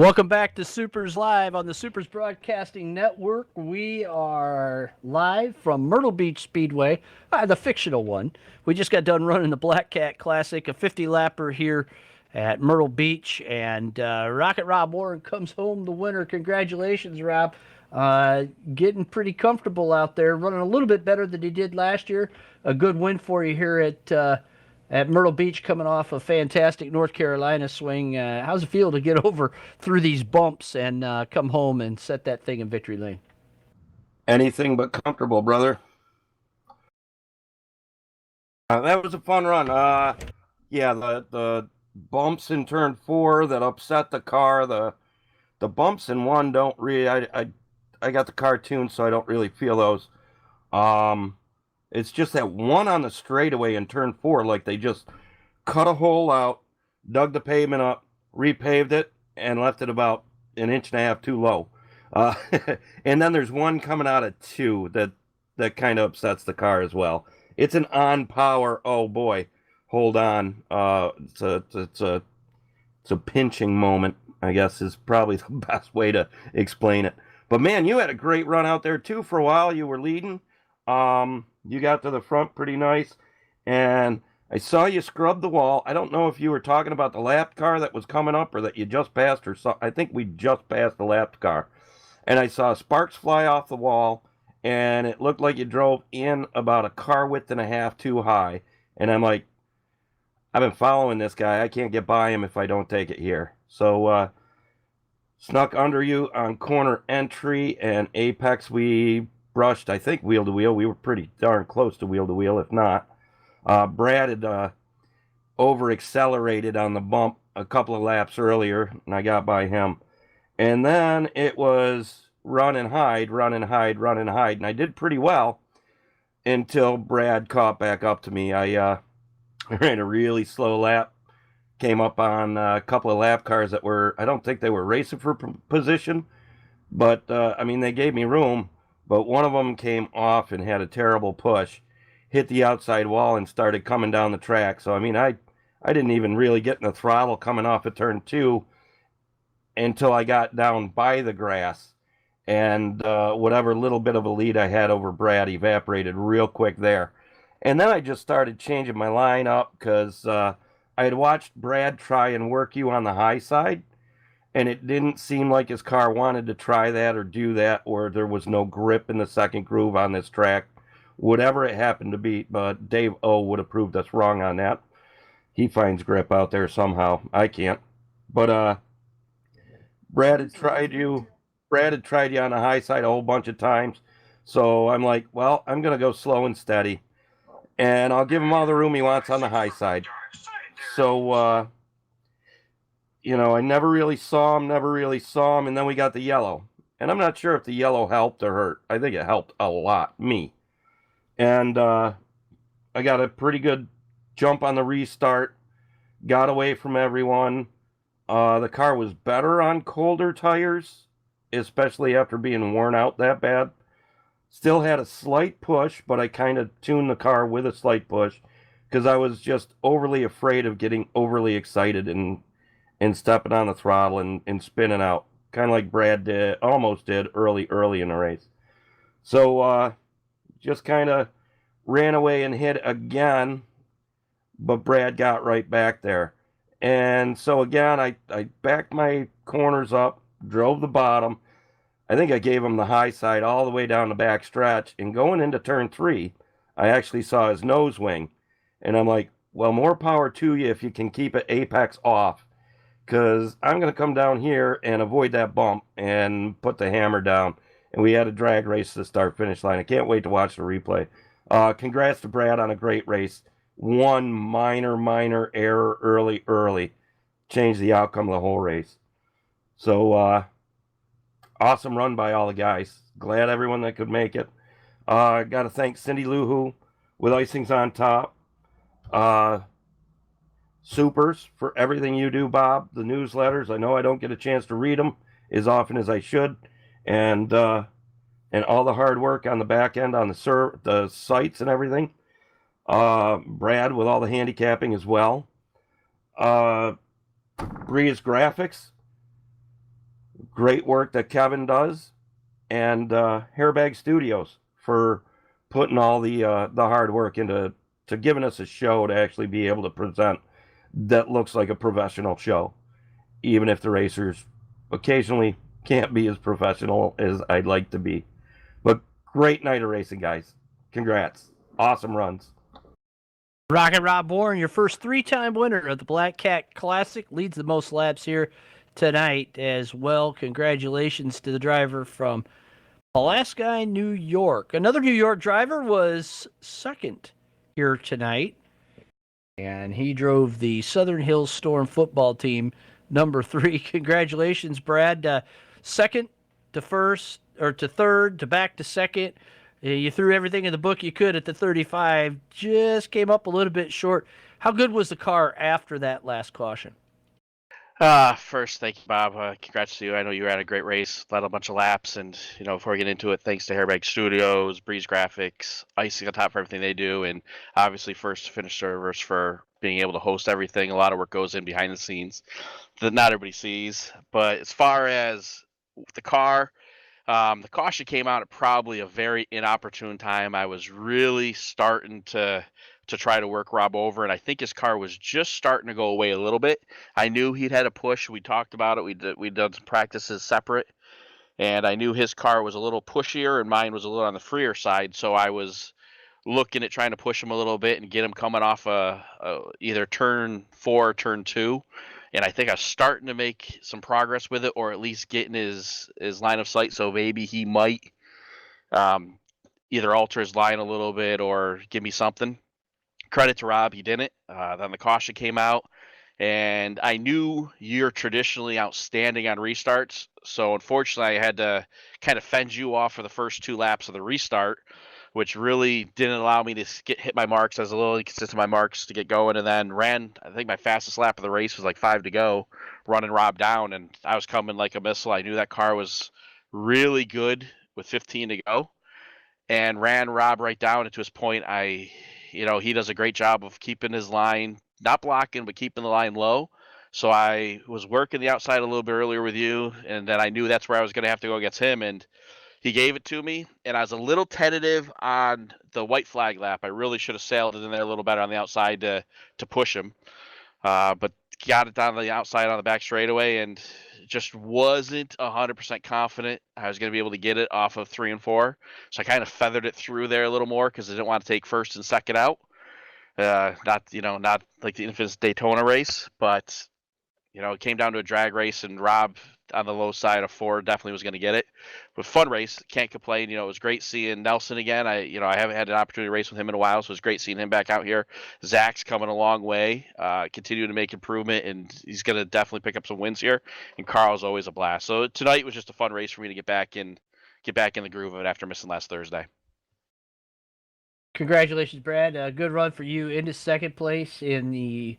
Welcome back to Supers Live on the Supers Broadcasting Network. We are live from Myrtle Beach Speedway, the fictional one. We just got done running the Black Cat Classic, a 50 lapper here at Myrtle Beach, and Rocket Rob Warren comes home the winner. Congratulations, Rob. Getting pretty comfortable out there, running a little bit better than he did last year. A good win for you here at Myrtle Beach, coming off a fantastic North Carolina swing. How's it feel to get over through these bumps and come home and set that thing in victory lane? Anything but comfortable, brother. That was a fun run. Yeah, the bumps in turn 4 that upset the car. The bumps in 1 don't really. I got the car tuned, so I don't really feel those. Um, it's just that one on the straightaway in turn 4, like they just cut a hole out, dug the pavement up, repaved it, and left it about an inch and a half too low. Uh, and then there's one coming out of 2 that kind of upsets the car as well. It's an on power. Oh boy, hold on. It's a pinching moment, I guess, is probably the best way to explain it. But man, you had a great run out there too. For a while, you were leading. You got to the front pretty nice, and I saw you scrub the wall. I don't know if you were talking about the lapped car that was coming up or that you just passed, or so. I think we just passed the lapped car, and I saw sparks fly off the wall, and it looked like you drove in about a car width and a half too high. And I'm like, I've been following this guy. I can't get by him if I don't take it here. So snuck under you on corner entry and apex. We brushed, I think, wheel to wheel. We were pretty darn close to wheel, if not. Brad had over accelerated on the bump a couple of laps earlier, and I got by him. And then it was run and hide, run and hide, run and hide. And I did pretty well until Brad caught back up to me. I ran a really slow lap, came up on a couple of lap cars that were, I don't think they were racing for position, but I mean, they gave me room. But one of them came off and had a terrible push, hit the outside wall, and started coming down the track. So, I mean, I didn't even really get in the throttle coming off of turn 2 until I got down by the grass, and whatever little bit of a lead I had over Brad evaporated real quick there. And then I just started changing my line up because I had watched Brad try and work you on the high side, and it didn't seem like his car wanted to try that or do that, or there was no grip in the second groove on this track, whatever it happened to be. But Dave O would have proved us wrong on that. He finds grip out there somehow. I can't. But Brad had tried you. Brad had tried you on the high side a whole bunch of times. So I'm like, well, I'm going to go slow and steady. And I'll give him all the room he wants on the high side. So, I never really saw him. And then we got the yellow. And I'm not sure if the yellow helped or hurt. I think it helped a lot, me. And I got a pretty good jump on the restart. Got away from everyone. The car was better on colder tires, especially after being worn out that bad. Still had a slight push, but I kind of tuned the car with a slight push because I was just overly afraid of getting overly excited and stepping on the throttle and spinning out, kind of like Brad did, almost did early in the race. So just kind of ran away and hit again, but Brad got right back there. And so again, I backed my corners up, drove the bottom. I think I gave him the high side all the way down the back stretch. And going into turn 3, I actually saw his nose wing. And I'm like, well, more power to you if you can keep it apex off. Because I'm going to come down here and avoid that bump and put the hammer down. And we had a drag race to the start-finish line. I can't wait to watch the replay. Congrats to Brad on a great race. One minor error early changed the outcome of the whole race. So, awesome run by all the guys. Glad everyone that could make it. Got to thank Cindy Luhu with Icings on Top. Supers for everything you do, Bob. The newsletters. I know I don't get a chance to read them as often as I should. And all the hard work on the back end on the sites and everything. Brad with all the handicapping as well. Bria's graphics. great work that Kevin does, and Hairbag Studios for putting all the hard work into to giving us a show to actually be able to present that looks like a professional show, even if the racers occasionally can't be as professional as I'd like to be. But great night of racing, guys. Congrats. Awesome runs. Rocket Rob Bourne, your first 3-time winner of the Black Cat Classic, leads the most laps here tonight as well. Congratulations to the driver from Pulaski, New York. Another New York driver was second here tonight, and he drove the Southern Hills Storm football team, number 3. Congratulations, Brad. Second to first, or to third, to back to second. You threw everything in the book you could at the 35. Just came up a little bit short. How good was the car after that last caution? First, thank you, Bob. Congrats to you. I know you ran a great race, led a bunch of laps, and before we get into it, thanks to Hairbag Studios, Breeze Graphics, icing on top for everything they do, and obviously First to Finish Servers for being able to host everything. A lot of work goes in behind the scenes that not everybody sees. But as far as the car, the caution came out at probably a very inopportune time. I was really starting to try to work Rob over, and I think his car was just starting to go away a little bit. I knew he'd had a push. We talked about it. We'd done some practices separate, and I knew his car was a little pushier and mine was a little on the freer side. So I was looking at trying to push him a little bit and get him coming off either turn 4 or turn 2. And I think I was starting to make some progress with it, or at least getting his line of sight. So maybe he might either alter his line a little bit or give me something. Credit to Rob, he didn't. Then the caution came out, and I knew you're traditionally outstanding on restarts. So unfortunately, I had to kind of fend you off for the first 2 laps of the restart, which really didn't allow me to hit my marks. I was a little inconsistent with my marks to get going, and then ran, I think my fastest lap of the race was like 5 to go, running Rob down, and I was coming like a missile. I knew that car was really good with 15 to go, and ran Rob right down. And to his point, he does a great job of keeping his line, not blocking, but keeping the line low. So I was working the outside a little bit earlier with you, and then I knew that's where I was going to have to go against him, and he gave it to me, and I was a little tentative on the white flag lap. I really should have sailed it in there a little better on the outside to push him, but got it down the outside on the back straightaway, and just wasn't 100% confident I was going to be able to get it off of 3 and 4. So I kind of feathered it through there a little more because I didn't want to take first and second out. Not like the infamous Daytona race, but it came down to a drag race, and Rob on the low side of 4 definitely was going to get it. But fun race, can't complain. It was great seeing Nelson again. I haven't had an opportunity to race with him in a while, so it was great seeing him back out here. Zach's coming a long way, continuing to make improvement, and he's going to definitely pick up some wins here. And Carl's always a blast. So tonight was just a fun race for me to get back in the groove of it after missing last Thursday. Congratulations, Brad. Good run for you into second place in the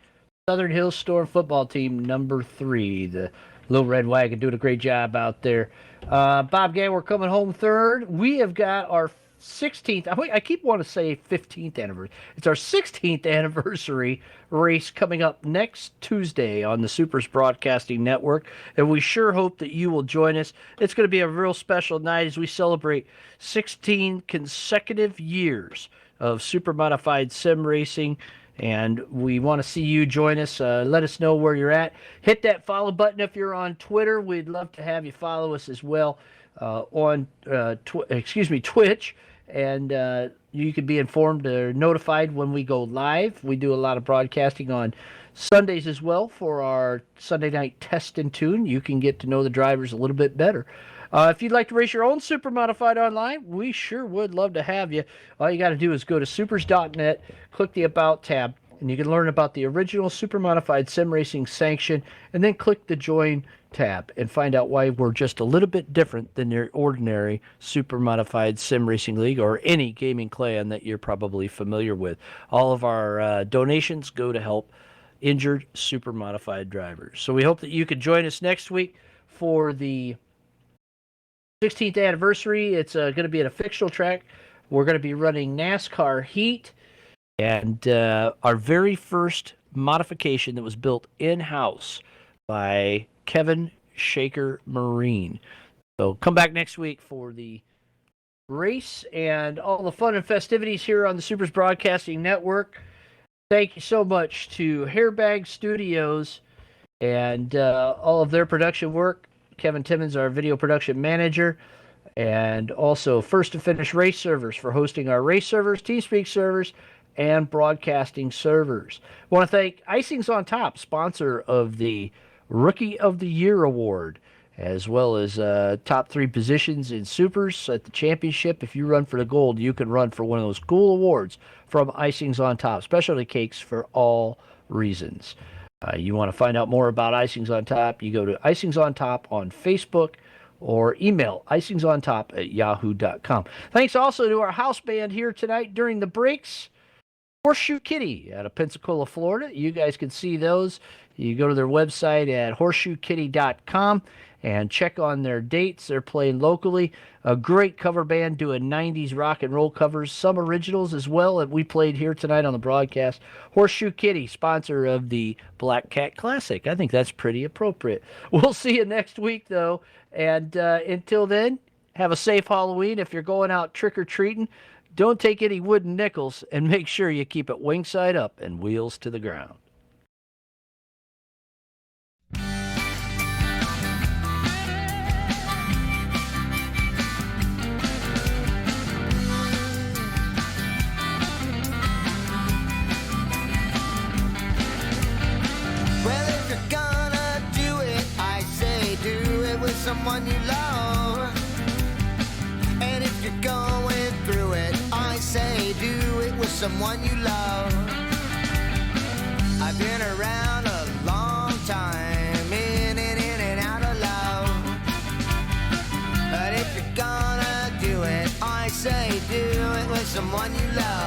Southern Hills Storm football team, number 3. The Little Red Wagon doing a great job out there. Bob Gay, we're coming home third. We have got our 16th, I keep wanting to say 15th anniversary. It's our 16th anniversary race coming up next Tuesday on the SUPRS Broadcasting Network, and we sure hope that you will join us. It's going to be a real special night as we celebrate 16 consecutive years of super modified sim racing, and we want to see you join us. Let us know where you're at. Hit that follow button if you're on Twitter. We'd love to have you follow us as well on Twitch, and you can be informed or notified when we go live. We do a lot of broadcasting on Sundays as well for our Sunday night test and tune. You can get to know the drivers a little bit better. If you'd like to race your own Super Modified online, we sure would love to have you. All you got to do is go to supers.net, click the About tab, and you can learn about the original Super Modified Sim Racing sanction, and then click the Join tab and find out why we're just a little bit different than your ordinary Super Modified Sim Racing League or any gaming clan that you're probably familiar with. All of our donations go to help injured Super Modified drivers. So we hope that you can join us next week for the 16th anniversary. It's going to be at a fictional track. We're going to be running NASCAR Heat, and our very first modification that was built in-house by Kevin Shaker Marine. So come back next week for the race and all the fun and festivities here on the Supers Broadcasting Network. Thank you so much to Hairbag Studios and all of their production work. Kevin Timmons, our video production manager, and also First to Finish Race Servers for hosting our race servers, TeamSpeak servers, and broadcasting servers. I want to thank Icings on Top, sponsor of the Rookie of the Year Award, as well as top 3 positions in Supers at the championship. If you run for the gold, you can run for one of those cool awards from Icings on Top, specialty cakes for all reasons. You want to find out more about Icings on Top, you go to Icings on Top on Facebook or email icingsontop@yahoo.com. Thanks also to our house band here tonight during the breaks. Horseshoe Kitty out of Pensacola, Florida. You guys can see those. You go to their website at horseshoekitty.com and check on their dates. They're playing locally. A great cover band doing 90s rock and roll covers, some originals as well that we played here tonight on the broadcast. Horseshoe Kitty, sponsor of the Black Cat Classic. I think that's pretty appropriate. We'll see you next week, though. And until then, have a safe Halloween. If you're going out trick-or-treating, don't take any wooden nickels, and make sure you keep it wing side up and wheels to the ground. Well, if you're gonna do it, I say do it with someone you love. And if you're going through it, I say do it with someone you love. I've been around a long time, in and out of love. But if you're gonna do it, I say do it with someone you love.